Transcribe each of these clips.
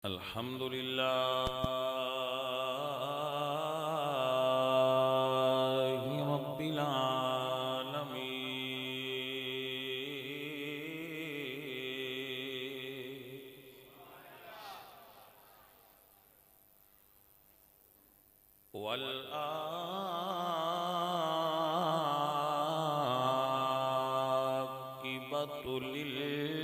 الحمد لله رب العالمين والعاقبة للمتقين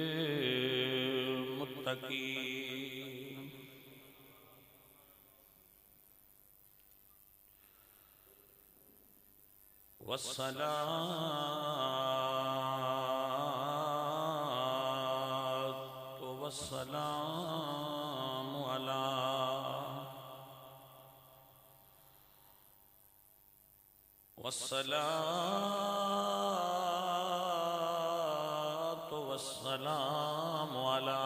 والصلاة والسلام على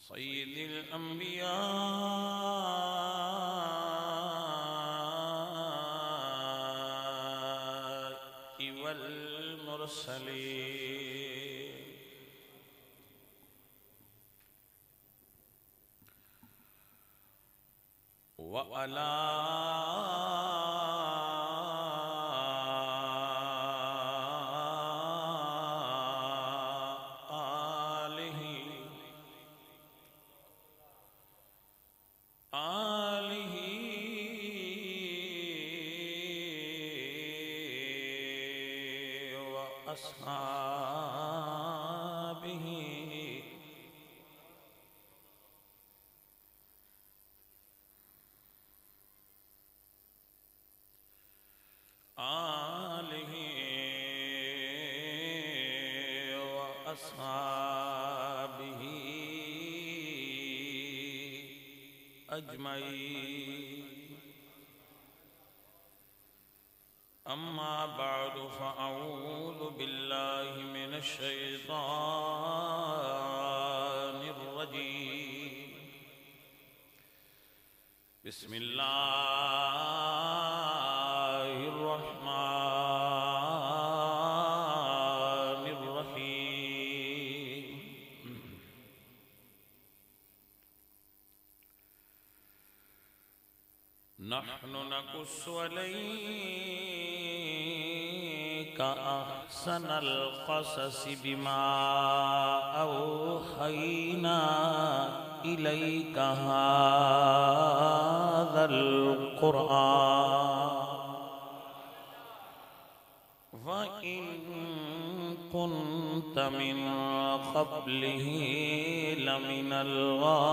سيد الأنبياء والمرسلين وعلى آله وأصحابه أجمعين أما بعد فأعوذ بالله من الشيطان الرجيم بسم الله الرحمن الرحيم نحن نقص عليك أحسن القصص بما أوحينا إليك هذا القرآن وإن كنت من قبله لمن الغافلين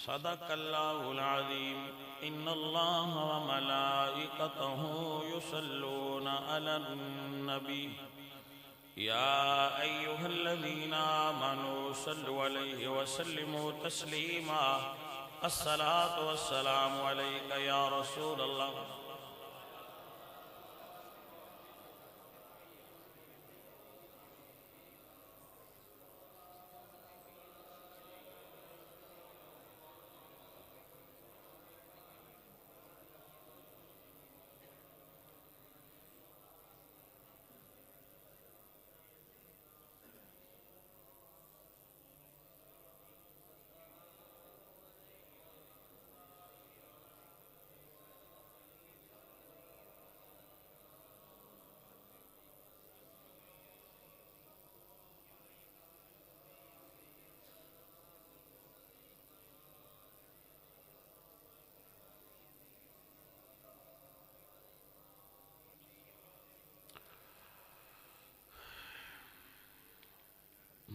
صدق الله العظيم إن الله وملائكته يصلون على النبي يا أيها الذين آمنوا صلوا عليه وسلموا تسليما الصلاة والسلام عليك يا رسول الله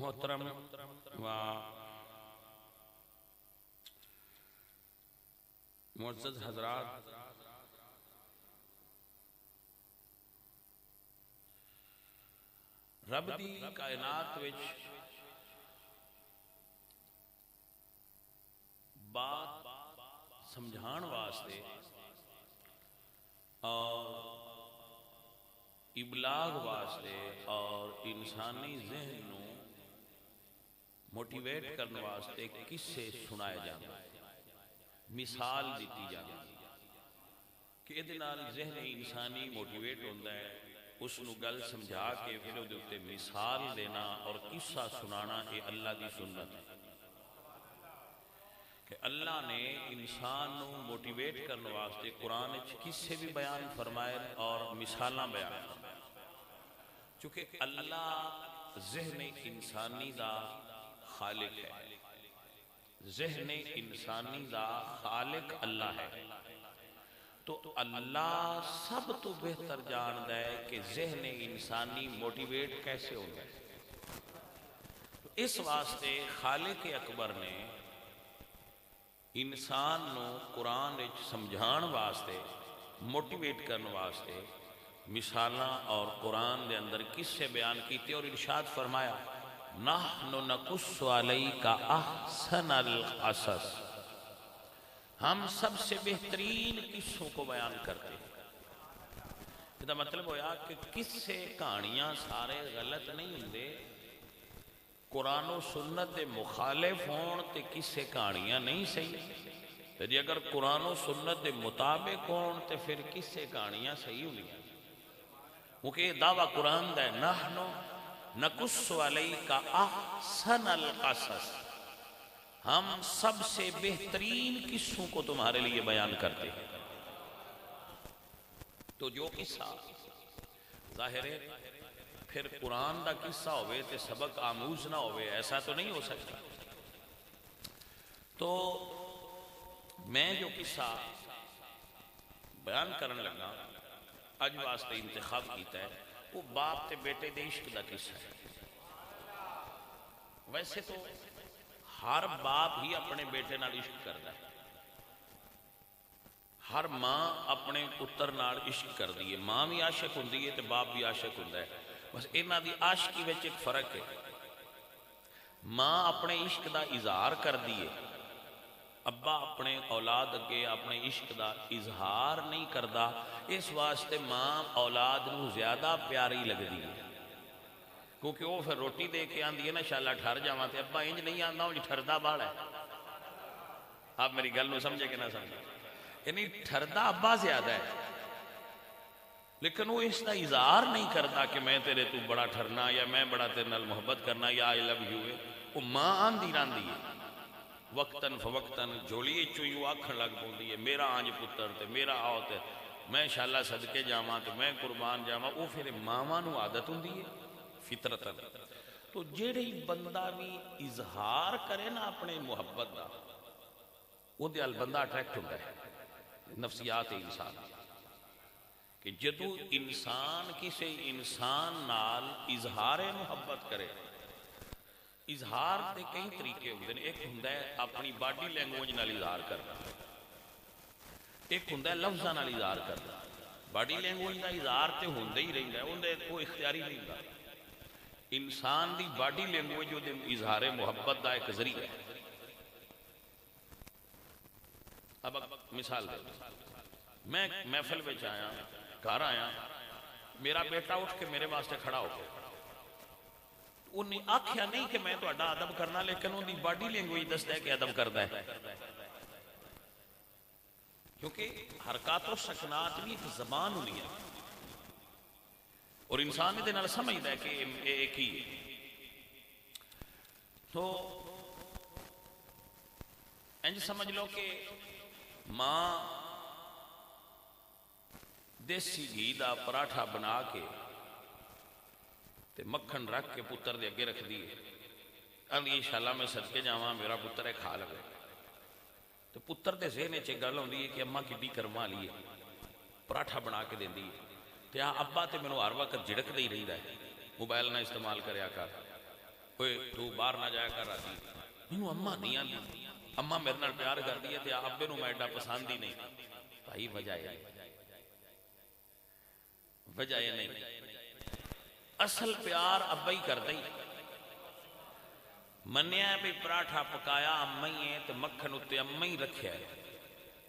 محترم و معزز حضرات رب دی کائنات وچ بات سمجھان واسطے اور ابلاغ واسطے اور انسانی ذہن نو موٹیویٹ کرنے واسطے قصے سنائے جاندے، مثال دیتی جاندی کہ ادھے نال ذہن انسانی موٹیویٹ ہوتا ہے، اس نو گل سمجھا کے پھر اودے اُتے مثال دینا اور قصہ سنانا، یہ اللہ دی سنت ہے کہ اللہ نے انسان نو موٹیویٹ کرنے واسطے قرآن قصے بھی بیان فرمائے اور مثالاں بیان فرمائے، چونکہ اللہ ذہن انسانی دا خالق ہے، ذہن انسانی دا خالق اللہ ہے، تو اللہ سب تو بہتر جانتا ہے کہ ذہن انسانی موٹیویٹ کیسے ہوتا ہے۔ اس واسطے خالق اکبر نے انسان نو قرآن وچ سمجھان واسطے، موٹیویٹ کرنے واسطے مثالاں اور قرآن دے اندر قصے بیان کیتے اور ارشاد فرمایا نحن نقص علیک احسن القصص، ہم سب سے بہترین قصوں کو بیان کرتے ہیں۔ اس کا مطلب ہویا کہ قصے کہانیاں سارے غلط نہیں ہوندے، قرآن و سنت دے مخالف ہون تے قصے کہانیاں نہیں صحیح، تے جی اگر قرآن و سنت دے مطابق ہون تے پھر قصے کہانیاں صحیح ہونی ہیں، کیونکہ یہ دعویٰ قرآن دا ہے نحن نقص علیک احسن القصص، ہم سب سے بہترین قصوں کو تمہارے لیے بیان کرتے ہیں۔ تو جو قصہ ظاہر ہے پھر قرآن دا قصہ ہوئے تے سبق آموز نہ ہوئے، ایسا تو نہیں ہو سکتا۔ تو میں جو قصہ بیان کرنے لگا اج واسطے انتخاب کیتا ہے، وہ باپ تے بیٹے دے عشق دا قصہ ہے۔ ویسے تو ہر باپ ہی اپنے بیٹے نال عشق کرتا ہے، ہر ماں اپنے پتر نال عشق کر دی ہے، ماں بھی عاشق ہوندی ہے تے باپ بھی عاشق ہوندا ہے، بس انہاں دی عاشقی وچ ایک فرق ہے، ماں اپنے عشق دا اظہار کر دی ہے، ابا اپنے اولاد اگے اپنے عشق دا اظہار نہیں کردا، اس واسطے ماں اولاد نو زیادہ پیاری لگدی ہے، کیونکہ وہ پھر روٹی دے کے آندی ہے نا شالا ٹھر جاواں تے ابا انج نہیں آندا، انج ٹھردا بالا ہے۔ آپ میری گل نو سمجھے کہ نہ سمجھے، یعنی ٹھردا ابا زیادہ ہے، لیکن وہ اس کا اظہار نہیں کرتا کہ میں تیرے تو بڑا ٹھرنا یا میں بڑا تیرے نال محبت کرنا یا آئی لو یو ہے، وہ ماں آندی راندی ہے وقتاً فوقتاً جھولی چوئی آکھن لگ پوندی ہے میرا آنج پتر تے میرا آؤ تے میں شالا صدقے جاواں تے میں قربان جاواں، وہ پھر ماواں نو عادت ہوندی ہے فطرتاً۔ تو جیڑی بندہ بھی اظہار کرے نا اپنے محبت دا، وہ دیال بندہ اٹریکٹ ہوتا ہے، نفسیات انسان کہ جدو انسان کسی انسان نال اظہار محبت کرے، اظہار دے کئی طریقے ہوندے ہیں، ایک ہوندا ہے اپنی باڈی لینگویج نال اظہار کرنا، ایک ہوندا ہے لفظاں نال اظہار کرنا۔ باڈی لینگویج دا اظہار تے ہوندا ہی رہندا ہے، اوندا کوئی اختیاری نہیں ہوندا، انسان دی باڈی لینگویج دے اظہار محبت دا ایک ذریعہ ہے۔ اب مثال دے، میں محفل وچ آیا، گھر آیا، میرا بیٹا اٹھ کے میرے واسطے کھڑا ہو گیا، انہیں آکھیا نہیں کہ میں تو اڈا ادب کرنا، لیکن ان دی باڈی لینگویج دستا ہے کہ ادب کرتا ہے، کیونکہ حرکات و سکنات بھی ایک زبان ہوئی ہے اور انسان دے نال سمجھدا ہے کہ ایک ہی۔ تو انج سمجھ لو کہ ماں دیسی گھی دا پراٹھا بنا کے تے مکھن رکھ کے پتر دے اگے رکھ دیے، آندی انشاءاللہ میں صدقے جاواں میرا پتر ہے کھا لگے، تو پتر دے ذہن وچ گل ہوندی ہے کہ اماں کڈی کرم والی ہے، پراٹھا بنا کے دیندی ہے، تے ابا تے مینوں ہر وقت جھڑکدا ہی رہندا ہے موبائل نہ استعمال کریا کر، اوئے تو باہر نہ جایا کر، راتی مینوں اماں نہیں آندی، اماں میرے نال پیار کردی ہے تے ابے نوں میں ایڈا پسند ہی نہیں۔ بھائی وجہ یہ نہیں، اصل پیار ابا ہی کردا ہی، منیا بھی پراٹھا پکایا اما ہی ہے تے مکھن اتے اما ہی رکھیا ہے،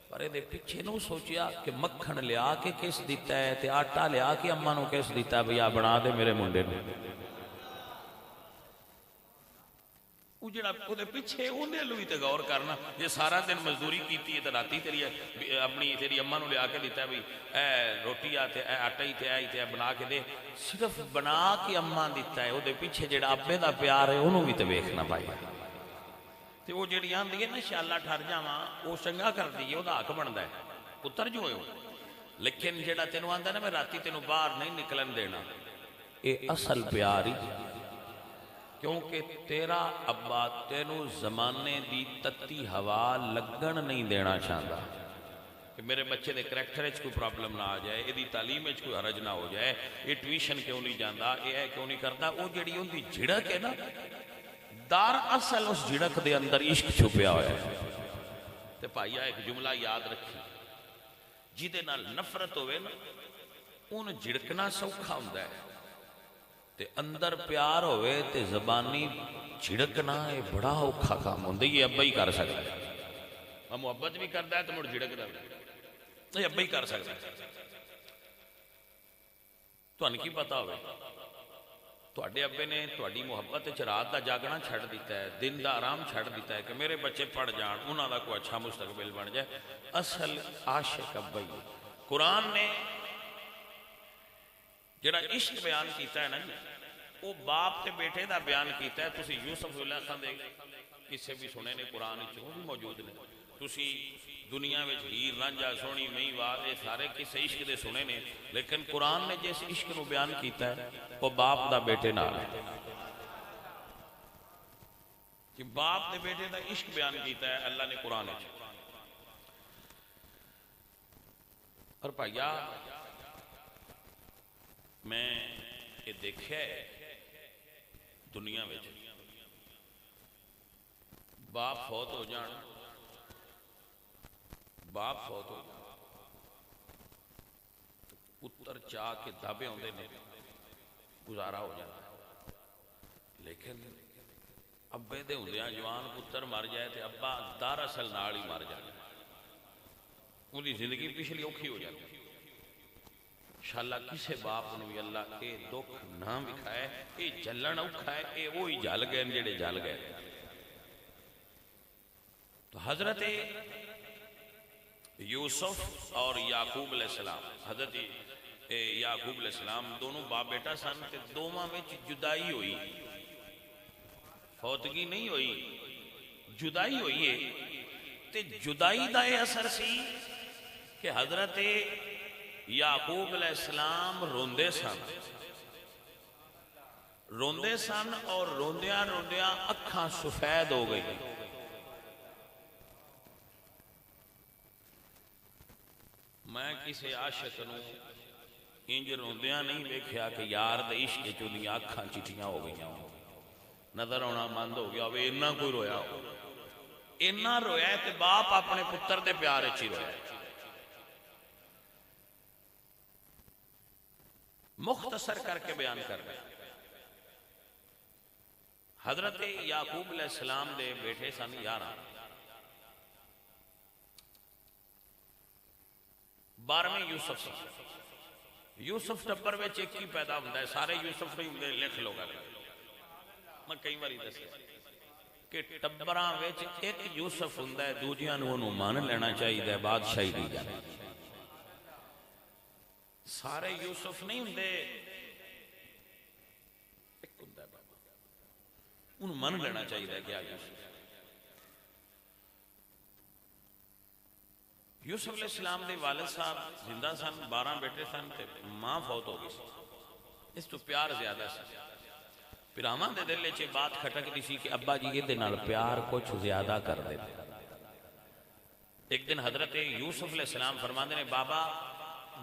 پر یہ پیچھے نو سوچیا کہ مکھن لیا کے کس دیتا ہے تے آٹا لیا کے اما نو کس دیتا ہے، بھئی آ بنا دے میرے منڈے نے۔ وہ جڑا وہ پیچھے انہیں بھی تو غور کرنا. جی سارا دن مزدوری کی تو رات تیری اپنی تیری اما نو لیا کے دیتا بھی اے روٹی آ تے اے آٹا ہی تے اے تے بنا کے دے, صرف بنا کے اما دیتا ہے. وہ پیچھے جڑا ابے دا پیار ہے انہوں بھی تو ویکھنا پائی. تو وہ جڑی آندی ہے نا شالا ٹھر جاواں وہ چنگا کر دی وہ حق بنتا ہے پتر جو ہے. لیکن جڑا تینوں آندا نا میں راتی تینوں باہر نہیں نکلن دینا, یہ اصل پیار ہی. کیونکہ تیرا ابا تینوں زمانے دی تتی ہوا لگن نہیں دینا چاہتا کہ میرے بچے دے کریکٹر وچ کوئی پرابلم نہ آ جائے, یہ تعلیم وچ کوئی حرج نہ ہو جائے, یہ ٹیوشن کیوں نہیں جانا, یہ کیوں نہیں کرتا. وہ جڑی ان دی جھڑک ہے نا دار اصل اس جھڑک دے اندر عشق چھپیا ہوا ہے. تے بھائیا ایک جملہ یاد رکھی, جہدے نال نفرت ہوئے نا ان جھڑکنا سوکھا ہوندا ہے, تے اندر پیار ہوئے تے زبانی جھڑکنا یہ بڑا اوکھا کام ہوندا. یہ ابا ہی کر سکتا ہے, محبت بھی کرتا ہے تو مڑ جھڑکدا ہے, یہ ابا ہی کر سکتا ہے. تہانوں کی پتا ہوئے تواڈے ابے نے تواڈی محبت وچ رات دا جاگنا چھڑ دیتا ہے, دن دا آرام چھڑ دیتا ہے کہ میرے بچے پڑھ جان, انہاں دا کوئی اچھا مستقبل بن جائے. اصل عاشق ابا ہی. قرآن نے جڑا عشق بیان کیتا ہے نا وہ باپ تے بیٹے دا بیان کیتا ہے. تسی یوسف علیہ السلام دے کسے بھی سنے نے قرآن وچ, وہ بھی موجود نے. تسی دنیا وچ ہیر رانجھا سونی مئی وال یہ سارے کسے عشق دے سنے نے, لیکن قرآن نے جس عشق نو بیان کیتا ہے وہ باپ دا بیٹے نال ہے. کہ باپ دے بیٹے دا عشق بیان کیتا ہے اللہ نے قرآن وچ. اور بھائیا میں یہ دیکھا ہے دنیا میں باپ فوت ہو جان, باپ فوت ہو جان پتر چاہ کے دابے ہوندے نے گزارا ہو جاتا. لیکن ابے دے ہوندیاں جوان پتر مر جائے تے ابا دراصل نال ہی مر جائے, ان کی زندگی پچھلی اوکھی ہو جاتی. انشاءاللہ کسے باپ نے بھی اللہ کے دکھ نہ بکھائے, یہ جلن اوکھا ہے, یہ وہی جل گئے جڑے جل گئے. تو حضرت یوسف اور یعقوب علیہ السلام, حضرت یعقوب علیہ السلام دونوں باپ بیٹا سن تے دوواں وچ جدائی ہوئی, فوتگی نہیں ہوئی, جدائی ہوئی ہے. تے جدائی دا یہ اثر سی کہ حضرت یعقوب علیہ السلام روندے سن اور روندیاں روندیاں اکھاں سفید ہو گئی. میں کسی عاشق نو انج روندیاں نہیں دیکھیا کہ یار دے عشق چونیاں اکھاں چٹیاں ہو گئی, نظر آنا بند ہو گیا. وہ اتنا کوئی رویا ہو, اتنا رویا ہے کہ باپ اپنے پتر دے پیار اچھی رویا. مختصر کر کے بیان کر رہے ہیں. حضرت یعقوب علیہ السلام دے بیٹے سن 11, 12ویں یوسف سن. یوسف ٹبر وچ ایک ہی پیدا ہوتا ہے, سارے یوسف نہیں ہوندے, لکھ لو گا. میں کئی باری دسیا کہ ٹبراں وچ ایک یوسف ہوندا ہے, دوجیاں نوں اونوں مان لینا چاہیے, بادشاہی دی جائے. سارے یوسف نہیں ہوندے, ایک ہوندا ہے بابا, انہوں مان لینا چاہیے کہ یوسف. یوسف علیہ السلام دے والد صاحب زندہ سن, 12 بیٹے سن, تے ماں فوت ہو گئی. اس تو پیار زیادہ سی. پھر آماں دے دل چے بات کھٹک دی سی کہ ابا جی یہ دے نال پیار کچھ زیادہ کر دے. ایک دن حضرت یوسف علیہ السلام فرماندے نے, بابا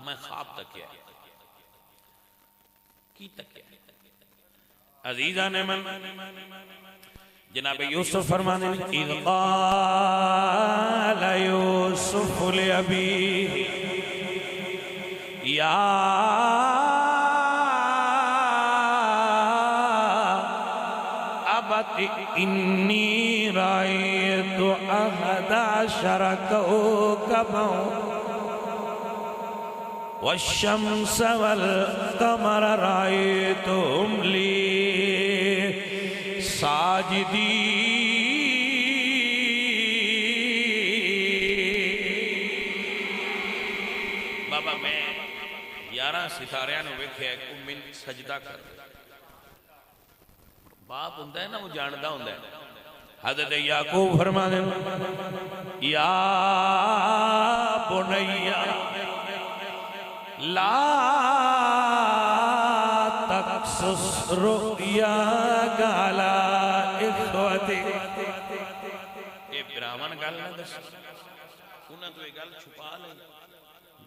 میں خواب تکیا. کی تکیا عزیزان من جناب یوسف فرمانے اذ قال یوسف لأبیہ یا ابت انی رأیت احد عشر کوکبا والشمس والقمر رأيتهم لي ساجدی بابا میں 11 ستاریاں نو ویکھیا ایک من سجدہ کر باپ ہوندہ ہے نا وہ جاندہ ہوندہ ہے حضرت یعقوب فرما دیں یا بنیا لا تقصص رؤیاک علی اخوتک یہ برامن گل نہ دس انہاں تو یہ گل چھپا لیں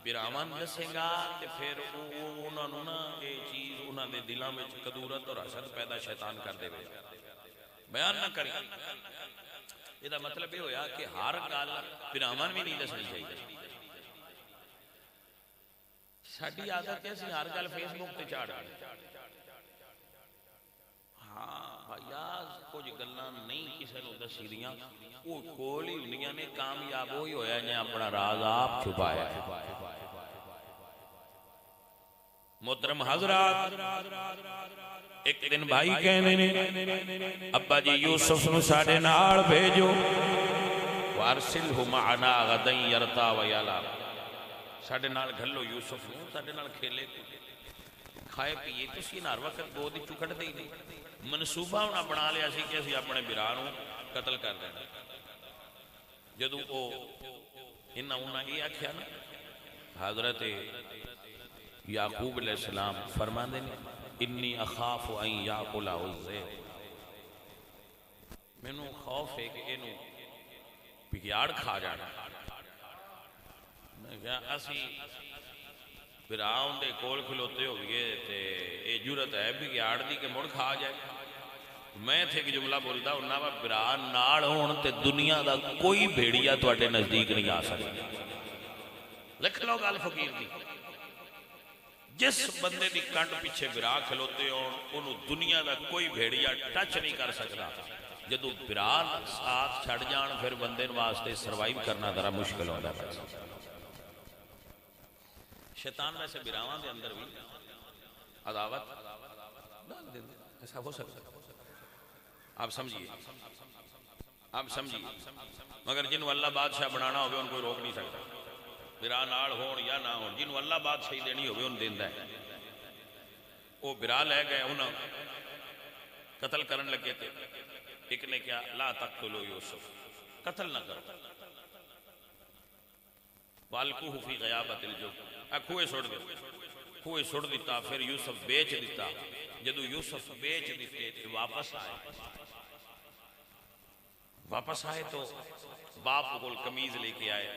برامن دسیں گا کہ پھر انہاں نو نا یہ چیز انہاں دے دلاں میں قدورت اور حسد پیدا شیطان کر دے گا بیان نہ کریں یہ دا مطلب یہ ہویا کہ ہر گل برامن بھی نہیں دسنی چاہیے ساڈی عادت ہے اسی ہر گل فیس بک تے چاڑ دیں ہاں بھائیا کچھ گلاں نہیں کسی نو دسی دیاں وہ کول ہی ہوندیاں نے کامیاب وہی ہویا جے اپنا راز آپ چھپایا محترم حضرات ایک دن بھائی کہنے نے ابا جی یوسف نو ساڈے نال بھیجو وارسلہ معنا غدن یرتا ویلا ساڈے نال گھلو یوسف نو ساڈے نال کھیلے کھائے پیے کسی ہر وقت گود وچوں کڈدے ہی نہیں منصوبہ انہاں بنا لیا سی کہ اسی اپنے بھرا نو قتل کر دینا جدوں او انہاں یہ آکھیا نا حضرت یعقوب علیہ السلام فرماندے نے انی اخاف ان یاکل الذئب مینوں خوف ہے کہ اینوں بگیاڑ کھا جانا میں کہا اسی فراؤن دے کول کھلوتے ہو گئے تے اے جرت ہے بگیاڑ دی کہ مڑ کھا جائے میں تھے کہ جملہ بولتا انہاں با برا نال ہون تے دنیا دا کوئی بھیڑیا تواڈے نزدیک نہیں آ سکتا لکھ لو گل فقیر دی جس بندے دی کنڈ پیچھے برا کھلوتے ہون انہوں دنیا دا کوئی بھیڑیا ٹچ نہیں کر سکتا جدو برا ساتھ چھڑ جان پھر بندے واسطے سروائیو کرنا ذرا مشکل ہوتا ہے شیطان ویسے براواں دے اندر بھی عداوت ایسا ہو سکتا آپ سمجھئے مگر جنہوں اللہ بادشاہ بنانا ہوگے ان کو روک نہیں سکتا برا نال ہون یا نہ ہون جنہوں اللہ بادشاہی دینی ہوگے ان دیندہ ہے وہ برا لے گئے انہوں قتل کرن لگے تھے ایک نے کیا لا تقتلو یوسف قتل نہ کرو والکوہ فی غیابت الجب کھوئے سڑ دیتا پھر یوسف بیچ دیتا جدو یوسف بیچ دیتے واپس آئے تو باپ کو کمیز لے کے آئے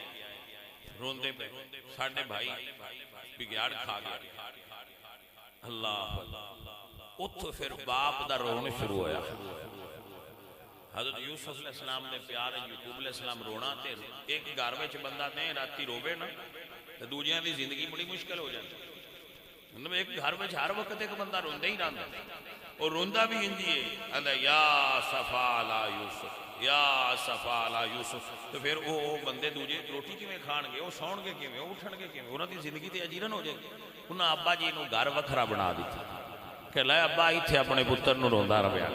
روندے پہ ساڑھے بھائی بگیاڑ کھا گیا اللہ اتھو پھر باپ دا رونے شروع ہویا حضرت یوسف علیہ السلام نے پیارے یعقوب علیہ السلام رونا تے ایک گھر وچ بندہ نے راتی روے نا تے دوجیاں دی زندگی بڑی مشکل ہو جاتی مطلب ایک گھر وچ ہر وقت ایک بندہ روندہ ہی رہندا اور روندہ بھی ہندی ہے اللہ یا صفا لا یوسف یا صفا لا یوسف تو پھر وہ بندے دوجے روٹی کیویں کھان گے وہ سون گے کیویں وہ اٹھن گے کیویں انہاں دی زندگی تے اجیرن ہو جائے گی انہاں ابا جی نو گھر وکھرا بنا دتا کہ لے ابا ایتھے اپنے پتر نو روندا رہیا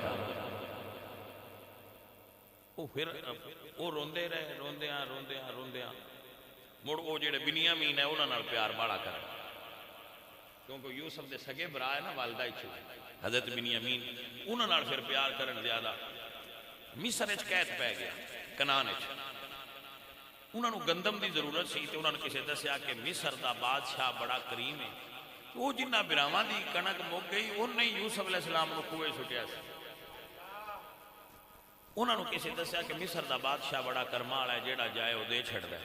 پھر وہ روندے رہے روندیاں مڑ وہ جڑے بنیامین ہے انہاں نال پیار باڑا کر کیونکہ یوسف دے سگے برا ہے نا والدہ ہی حضرت بنیامین انہاں نال پھر پیار کرن زیادہ مصر وچ قید پہ گیا کنعان وچ انہاں نو گندم دی ضرورت سی تے انہاں نے کسے دسیا کہ مصر دا بادشاہ بڑا کریم ہے وہ جنہ براواں دی کنک مک گئی انہیں یوسف علیہ السلام نو کوئے سٹیا سی انہوں نے کسی دسیا کہ مصر دا بادشاہ بڑا کرمال ہے جیڑا جائے وہ دے چھڑ دے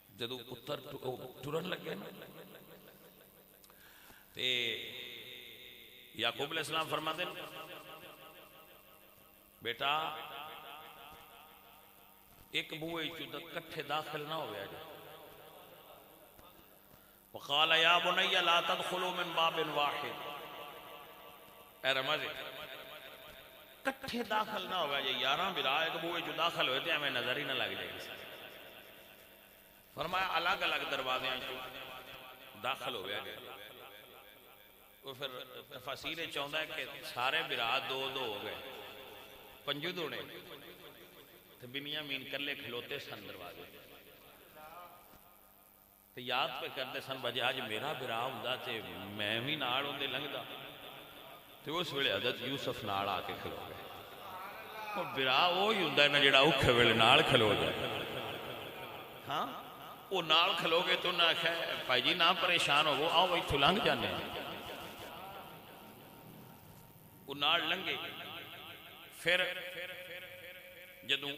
جدو پتر ٹرن لگے نا تے یعقوب علیہ السلام فرما دیں بیٹا ایک بوئے چودت کٹھے داخل نہ ہویا جائے وقال یا بنی لا تدخلوا من باب واحد اے رمضی کٹھے داخل نہ ہویا جائے یاراں برا ایک بوئے جو داخل ہوئے تھے ہمیں نظر ہی نہ لگ جائے فرمایا الگ الگ دروازے داخل ہویا گئے وہ پھر تفاسیر چاہتا ہے کہ سارے برا دو دو ہو گئے، پنجو دوڑے تو بنیامین کلے کھلوتے سن دروازے تو یاد پہ کرتے سن بجے آج میرا برا ہوندا تے میں بھی نال ہوندے لنگدا، تو اس ویلے حضرت یوسف نال آ کے کھلو گئے۔ وہ برا وہی ہوندا ہے نا جڑا اوکھے ویلے نال کھلو جائے، ہاں وہ نال کھلو گے تو انہیں آخیا بھائی جی نہ پریشان ہو، آؤ اتوں لنگھ جانے، وہ نال لنگے۔ پھر جدوں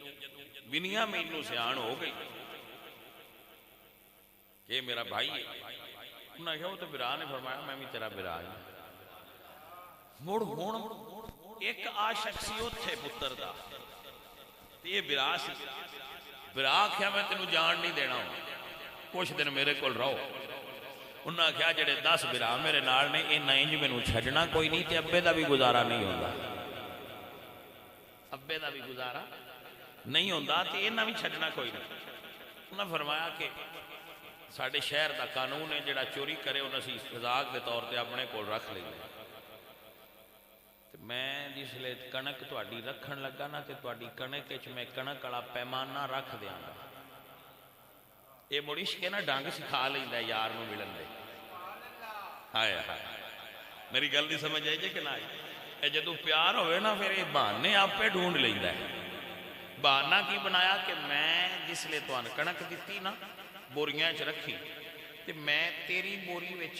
بنیامین نوں سیاح ہو گئی کہ میرا بھائی ہے، انہیں آخیا وہ تو برا نے فرمایا میں بھی تیرا برا ہوں۔ مڑ ایک عاشق سی اتھے پتر دا، یہ برا سی، برا آخیا میں تینوں جان نہیں دینا ہوں، کچھ دن میرے کول رہو۔ انہوں نے آخیا جڑے 10 برا میرے نال نے انہیں انج مینوں چھڈنا کوئی نہیں تے ابے دا بھی گزارا نہیں ہوندا، ابے دا بھی گزارا نہیں ہوندا تے انہاں بھی چھڈنا کوئی نہیں۔ انہوں نے فرمایا کہ ساڈے شہر دا قانون ہے جڑا چوری کرے انہاں اسی مذاق دے طور تے اپنے کول رکھ لیندا، میں جس لئے کنک تہاڈی رکھن لگا نا تے تہاڈی کنک وچ میں کنک والا پیمانہ رکھ دیاں گا۔ یہ مڑ عشق نا ڈنگ سکھا لیندا ہے یار نوں ملن دے۔ ہائے ہائے میری گل دی سمجھ آئی جے کہ نہ آئی؟ اے جدوں پیار ہوئے نا پھر یہ بہانے آپے ڈھونڈ لیندا ہے۔ بہانہ کی بنایا کہ میں جس لئے تہانوں کنک دتی نا بوریاں چ رکھی تے میں تیری بوری وچ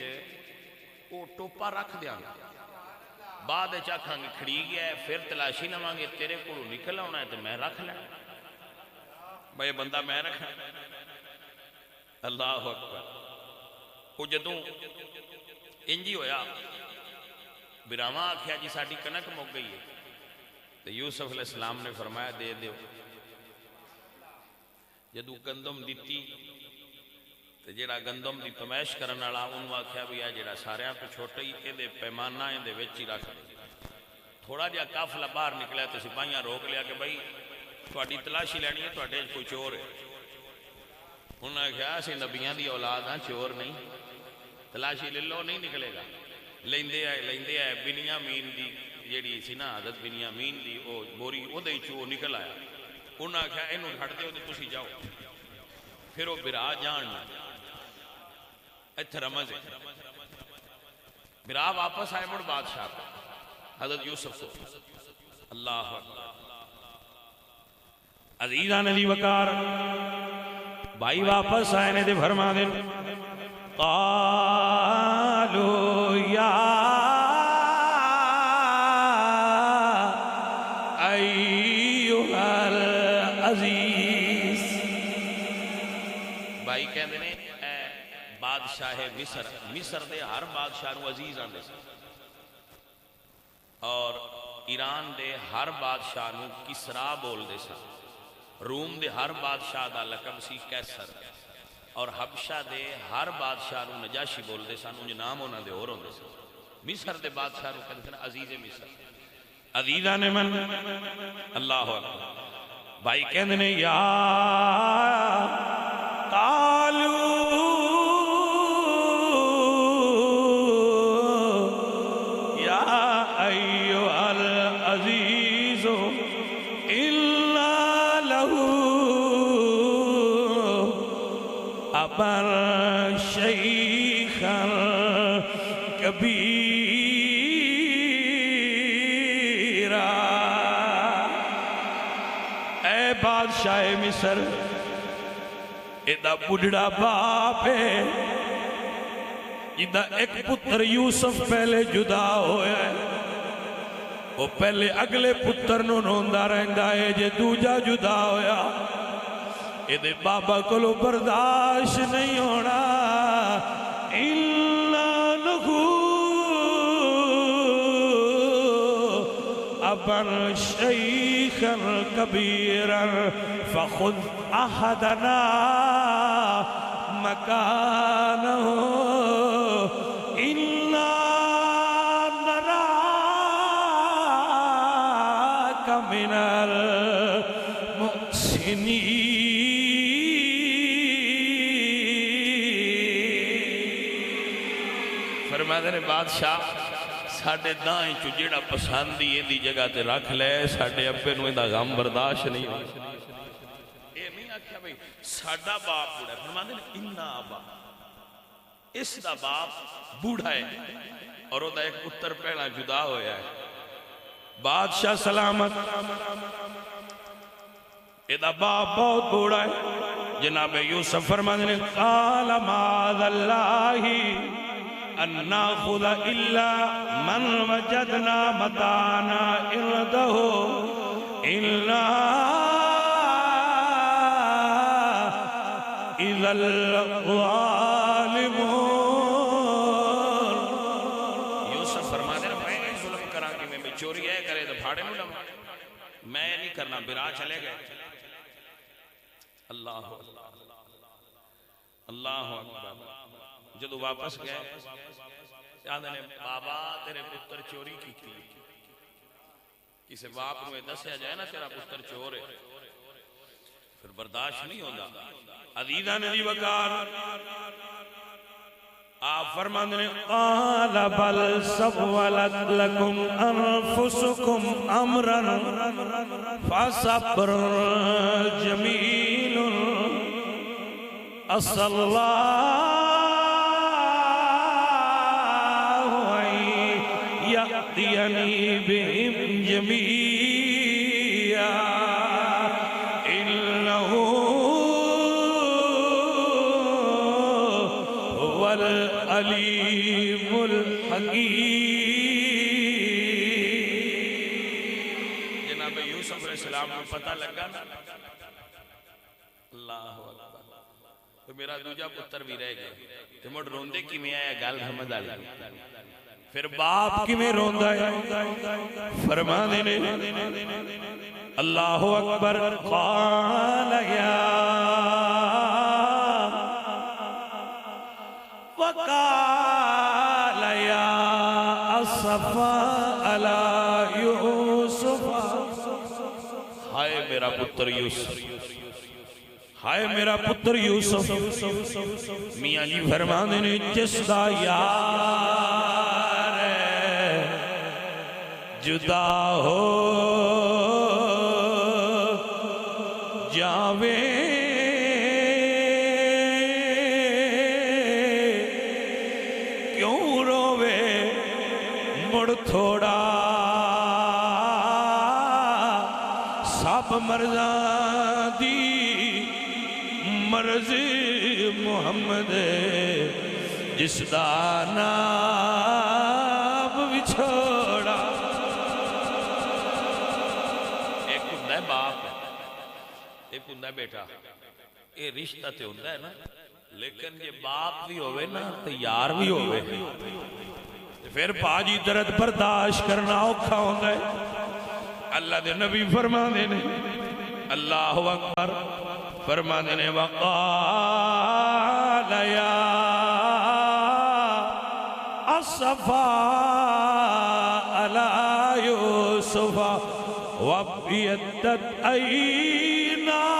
وہ ٹوپا رکھ دیاں گا، بعد آکھاں گے کھڑی گیا ہے، پھر تلاشی لواں گے تیرے کو نکل آنا ہے تو میں رکھ لینا، بھائی بندہ میں رکھا۔ اللہ اکبر۔ وہ جدوں انجی ہویا براواں آکھیا جی ساڈی کنک مک گئی ہے، تو یوسف علیہ السلام نے فرمایا دے دیو۔ جدوں گندم دتی تو جڑا گندم دی پمائش کرن والا انہوں آکھیا بھی ہے جڑا ساریاں تو چھوٹا ہی یہ پیمانہ یہ وچ ہی رکھ دے۔ تھوڑا جہا قافلہ باہر نکلا تو سپاہیاں روک لیا کہ بھائی تھوڑی تلاشی لینی ہے، تھوڑے کوئی چور ہے۔ انہوں نے کہا اسی نبیاں دی اولاد ہاں، چور نہیں، تلاشی لے لو نہیں نکلے گا۔ لیندے آئے بنیامین دی جیڑی سی نا حضرت بنیامین دی وہ بوری وہ دے چو نکل آیا۔ انہوں نے کہا اینوں ہٹ دیو تو تسی جاؤ۔ پھر وہ برا جان ایتھے رمز ہے، برا واپس آئے مڑ بادشاہ کو حضرت یوسف کو۔ اللہ اکبر۔ عزیزان دی وقار بھائی واپس آئے نے دے فرما دے قالو یا ایوہ العزیز۔ بھائی کہندے نے اے بادشاہ مصر، مصر دے ہر بادشاہ نو عزیز آندے سے، اور ایران دے ہر بادشاہ نو کسرا بول دے سن، روم دے ہر بادشاہ دا لقب سی کیسر، اور حبشہ دے ہر بادشاہ نو نجاشی بول دے سن، انج نام انہاں دے اور ہوندے سن۔ مصر دے بادشاہ نو کہندے سن عزیز مصر، عزیزان من اللہ اکبر۔ بھائی کہندے نے یا قالو یا ایوہ العزیز الا لہو ابر شیخا کبیرا۔ اے بادشاہ مصر ایدہ بڑھڑا باپ ہے جدہ ایک پتر یوسف پہلے جدا ہویا ہے، وہ پہلے اگلے پتر نو روندہ رہندا ہے جے دوجا جدا ہویا ایدے بابا کولو برداشت نہیں ہونا اِلَّا لَهُ أَبًا شَيْخًا كَبِيرًا فَخُذْ أَحَدَنَا مَكَانَهُ إِنَّا نَرَاكَ مِنَ الْمُحْسِنِينَ۔ فرماتے نے بادشاہ ساڈے دائیں چو جڑا پسند ہی دی جگہ تے رکھ لے ساڈے ابے نو دا غم برداشت نہیں ہو اے نہیں آکھیا بھئی ساڈا باپ بوڑھا ہے فرماتے نے انا ابا اس دا باپ بوڑھا ہے اور او دا ایک پتر پہلا جدا ہویا ہے بادشاہ سلامت ادا باپ بہت بوڑھا ہے جناب یوسف فرماتے ہیں قال معاذ اللہ ان ناخذ الا من وجدنا متاعنا عنده الا اذا الظالمون یوسف فرماتے ہیں میں ظلم کراں کہ میں چوری ہے کرے تو بھاڑے نو لواں میں نہیں کرنا برا چلے گئے اللہ اللہ اکبر جدو واپس گئے آدھے نے بابا تیرے پتر چوری کی تھی کسی باپ کو دسیا جائے نا تیرا پتر چور ہے پھر برداشت نہیں ہوگا عزیزان دی وقار آپ فرماندے نے قال بل سولت لکم انفسکم امرا فصبر جمیل اسأل اللہ ان یأتینی بهم جمیعا انہو هو العلیم الحکیم جناب یوسف علیہ السلام کو پتہ لگا نا اللہ اکبر تو میرا دوجہ پتر بھی رہ گیا تو مڑ روندے کی میں آیا گال حمد آلی پھر باپ کی میں روندہ ہے فرمانے نے اللہ اکبر قال یا وقال یا اصفا علی یوسف ہائے میرا پتر یوسف ہائے میرا پتر یوسف میاں جی فرمانے نے جس دا یار جدا ہو جاوے کیوں روے مڑ تھوڑا سب مرزاں دی مرض محمد جس دا نام بچھوڑا ایک ہندہ ہے باپ ایک ہندہ ہے بیٹا یہ رشتہ تے ہندہ ہے نا لیکن یہ باپ بھی ہوئے نا تو یار بھی ہوئے پھر باجی درد برداشت کرنا اوکھا ہوندہ ہے اللہ دے نبی فرمانے نے اللہ اکبر فرمانے نے وقال یا اصفا علی یوسف وابیدت ایناہ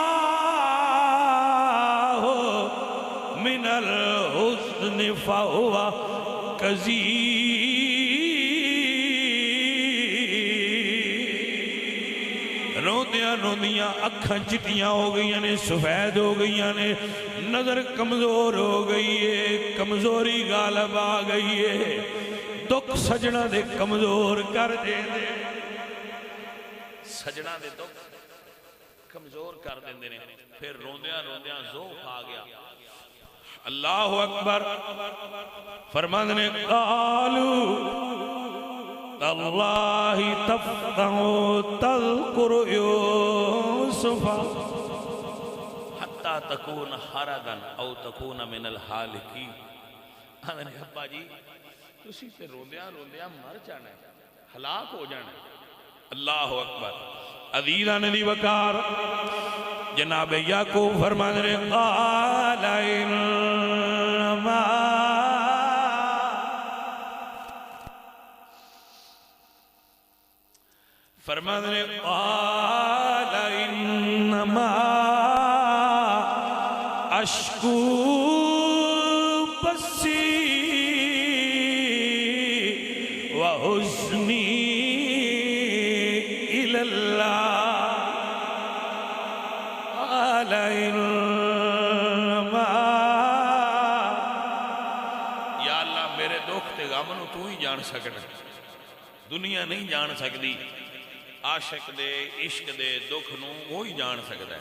من الحزن فہو کذیر روندیاں روندیاں اکھاں چٹیاں ہو گئیاں نے سفید ہو گئیاں نے نظر کمزور ہو گئی ہے کمزوری غالب آ گئی ہے دکھ سجنا دے کمزور کر دے دے سجنا دے دکھ کمزور کر دیں دینے پھر روندیاں روندیاں ذوق آ گیا اللہ اکبر فرمانے نے قالو تاللہ تفتح تذکر یوسف حتی تکون حردا او تکون من الحالکی آنے ابا جی تسی سے روندیاں روندیاں مر جانا ہے ہلاک ہو جانا ہے اللہ اکبر عزیزان دی وقار جناب یعقوب فرمانے نے قال انما فرمانے نے قال انما اشکو بسی قال انما یا اللہ میرے دکھ تے غم نو تو ہی جان سکنا، دنیا نہیں جان سکتی، عاشق دے عشق دے دکھ نو وہی جان سکتا ہے۔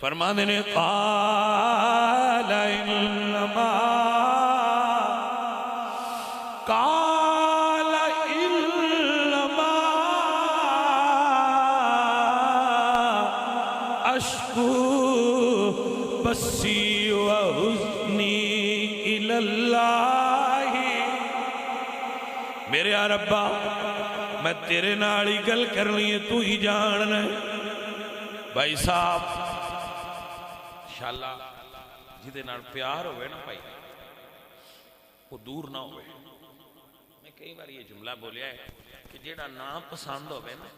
فرماندے نے قال انما قال انما اشکو بسی وحزنی الی اللہ، میرے ربا میں تیرے نال ہی گل کرنی ہے، تو ہی جاننا ہے۔ بھائی صاحب انشاءاللہ جدے نال پیار ہوئے نا بھائی وہ دور نہ ہوئے۔ میں کئی بار یہ جملہ بولیا ہے کہ جیڑا نا پسند ہوئے نا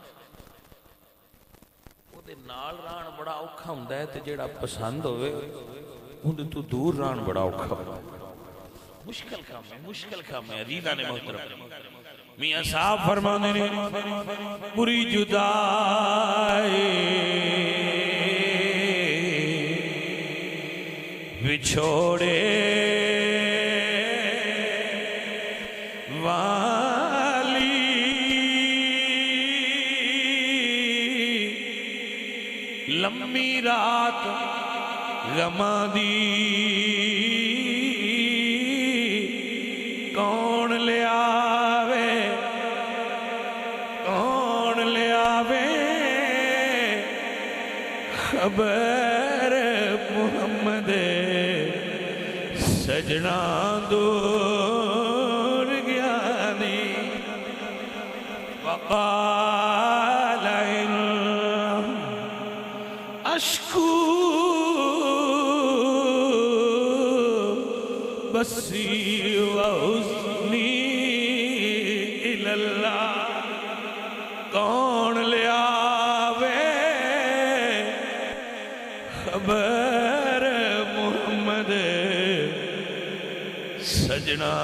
وہ دے نال ران بڑا اوکھا ہوندا ہے، تے جیڑا پسند ہوئے اون تو دور ران بڑا اوکھا ہوندا ہے۔ مشکل کام ہے، مشکل کام ہے عزیزان محترم۔ میاں صاحب فرمانے نے بری جدائی بچھوڑے والی لمبی رات غماں دی کون لے آوے، کون لے آوے خبر محمد سجنا دور گیا نہیں۔ وقال اشکو بسی وحزنی الی اللہ، کون لے آوے خبر محمد سجنا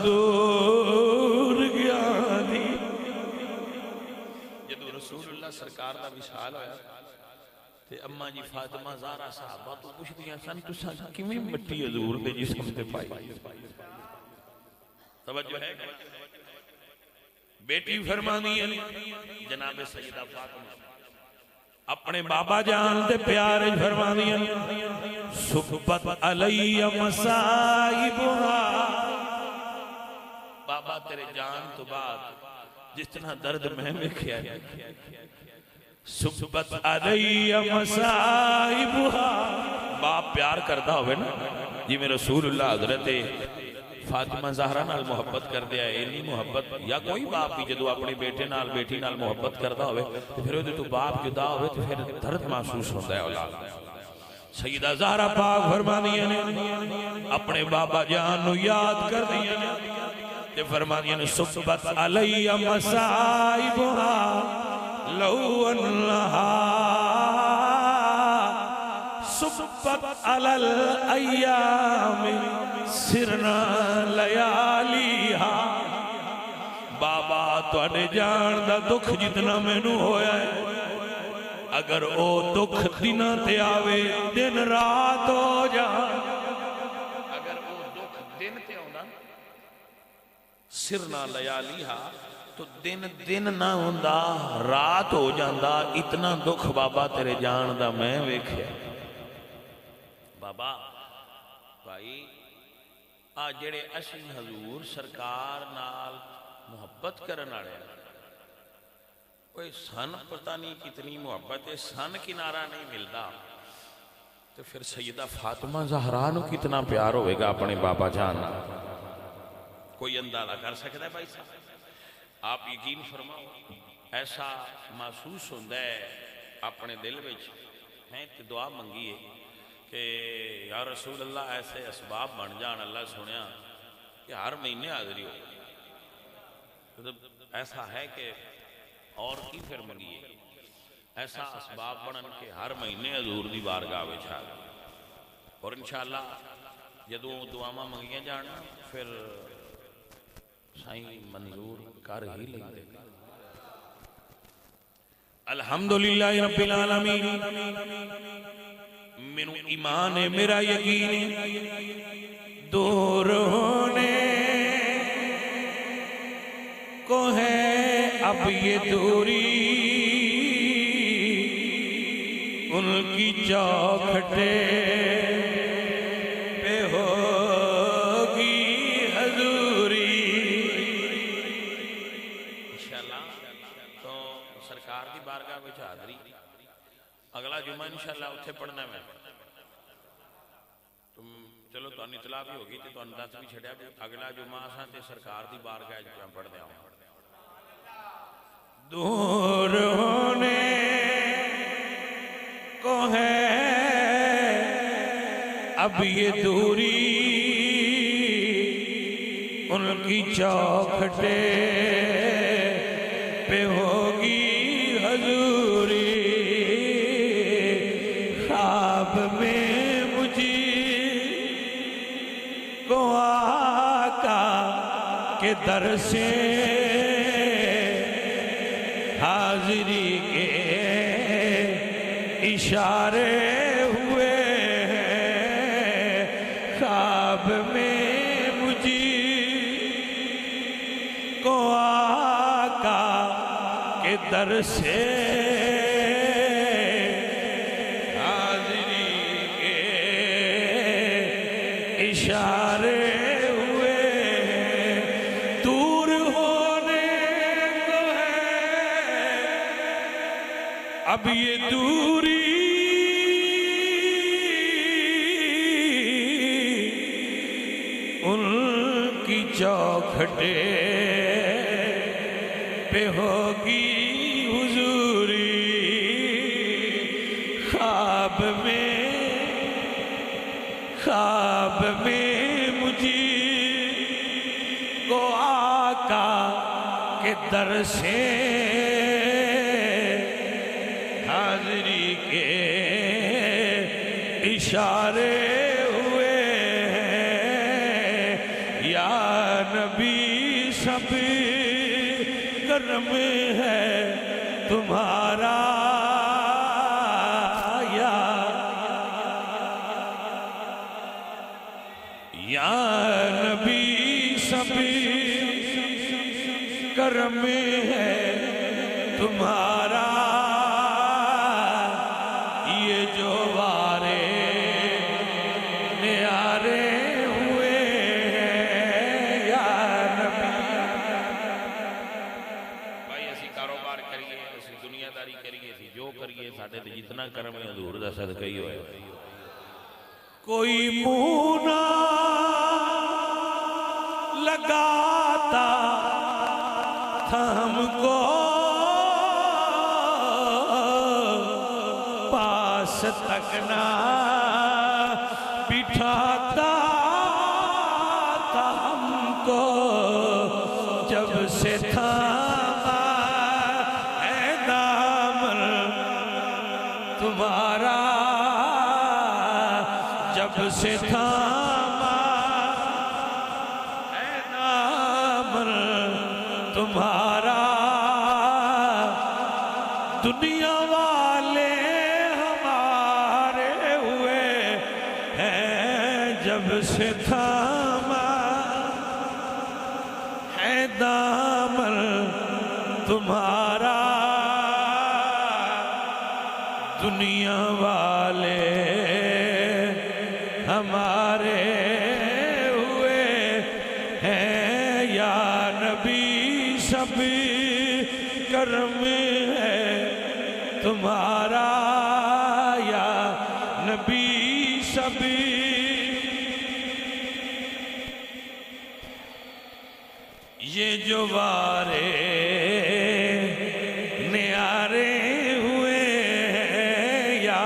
دور گیا دی۔ جدو رسول اللہ سرکار دا وصال ہویا تے اماں جی فاطمہ زہرا صحابہ تو پوچھ دیا سن تساں کیویں مٹی حضور دے جسم تے پائی؟ توجہ ہے؟ بیٹی فرمانی ہے جناب سیدہ فاطمہ اپنے بابا جان دے پیارے فرمانی ہے صحبت علی مصائبها، بابا تیرے جان تو بعد جتنا درد میں دیکھیا ہے، صحبت علی مصائبها، باپ پیار کرتا ہوئے نا جی میں رسول اللہ حضرت فاطمہ زہرا نال محبت کر دیا ہے، اینی محبت یا کوئی باپ بھی جدو اپنے بیٹے نال بیٹی نال محبت کرتا ہوئے تو پھر وہ تو باپ جدا ہوئے تو پھر درد محسوس ہوتا ہے اولاد۔ سیدہ زہرا پاک فرمانی ہے اپنے بابا جان نو یاد کر دیا تے فرمانی ہے صحبت علی مصائبها لو انہا صحبت علی الایام سرنا لیالیہا، بابا تواڈے جان دا دکھ جتنا مینوں ہویا ہے اگر او دکھ دناں تے آوے دن رات ہو جان، اگر وہ دکھ دن تے ہونا سرنا لیالیہا تو دن دن نہ ہوندا رات ہو جاندا، اتنا دکھ بابا تیرے جان دا میں ویکھیا۔ بابا بھائی آ جڑے اسی حضور سرکار نال محبت کرن والے کوئی سن پتہ نہیں کتنی محبت ہے، سن کنارہ نہیں ملتا تو پھر سیدہ فاطمہ زہرا نو کتنا پیار ہوئے گا اپنے بابا جان نال، کوئی اندازہ کر سکتا ہے بھائی صاحب؟ آپ یقین فرماؤ ایسا محسوس ہوتا ہے اپنے دل وچ ہیں کہ دعا منگیے کہ یا رسول اللہ ایسے اسباب بن جان، اللہ سنیا کہ ہر مہینے حاضری ہو، ایسا ہے کہ اور کی پھر منگیے ایسا اسباب بنن کہ ہر مہینے حضور دی بارگاہ وچ آ جائے، اور انشاءاللہ جدوں دعاواں منگیاں جان پھر سائیں منظور کر ہی لیں۔ الحمدللہ رب العالمین میرا ایمان ہے میرا یقین ہے دور ہونے کو ہے اب یہ دوری ان کی چوکھٹے پہ ہوگی حضوری انشاءاللہ تو سرکار دی بارگاہ وچ حاضری اگلا جمعہ انشاءاللہ اتھے پڑھنا میں تم چلو تو اطلاع بھی ہوگی تو دس بھی چھڑیا بھی اگلا جمعہ آسان تے سرکار دی بارگاہ جمعہ پڑھ دیا ہوں دور ہونے کو ہے اب یہ دوری ان کی چوکھٹے پہ ہوگی حضوری خواب میں مجھے کو آقا کے در سے حاضری کے اشارے ہوئے ہیں خواب میں مجھے کو آقا کے در سے حاضری کے اشارے ہوئے ہیں دور ہونے کو ہے اب یہ دوری ان کی چوکھٹے پہ ہوگی حضوری خواب میں مجھے کو آقا کے در سے حاضری کے اشارے ہوئے ہیں یا نبی سب کرم ہے تمہارا یا نبی سب کرم ہے تمہارا یہ جو وارے نیارے ہوئے ہیں یا نبی بھائی اسی کاروبار کریے اسی دنیا داری کریے اسی جو کریے ساڑھے تے جتنا کرم ہے حضور دا صدقہ ہی ہوئے کوئی منہ نہ لگاتا تھا ہم کو پاس تک نہ بٹھاتا تھا ہم کو جب سے تھاما ہے دامن تمہارا جب سے تھاما ہے دامن تمہارا دنیا والے ہمارے ہوئے ہیں جب سے تھاما ہے دامن تمہارا دنیا والے ہمارے ہوئے ہیں یا نبی سب کرم ہے تمہارا یا نبی سب یہ جو وارے نیارے ہوئے ہیں یا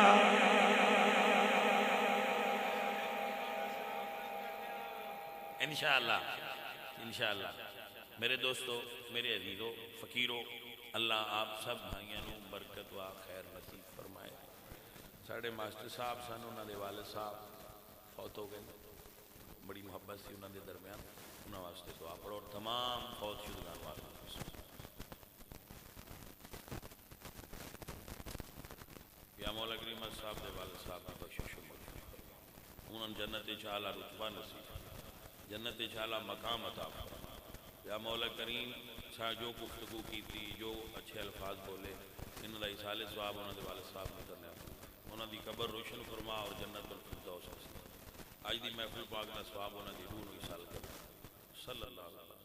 انشاءاللہ میرے دوستو میرے عزیزو فقیرو اللہ آپ سب بھائیاں نو برکت و خیر نصیب فرمائے ساڑھے ماسٹر صاحب سن انہوں نے والد صاحب فوت ہو گئے بڑی محبت سی انہوں نے درمیان انہوں واسطے دعا پڑھو اور تمام فوت شدگان والوں یا مولا کریم صاحب دے والد صاحب کی بخشش و مغفرت، انہوں نے جنت اعلیٰ رتبہ نصیب، جنت اعلیٰ مقام عطا فرما۔ یا مولا کریم سا جو گفتگو کی تھی، جو اچھے الفاظ بولے، انہوں نے ایصال ثواب انہوں نے والد صاحب نے کرنے، انہوں دی قبر روشن فرما اور جنت الفردوس نصیب۔ اج دی محفل پاک دا ثواب انہوں دی روح نو ایصال کرنا۔ صلی اللہ علیہ وسلم۔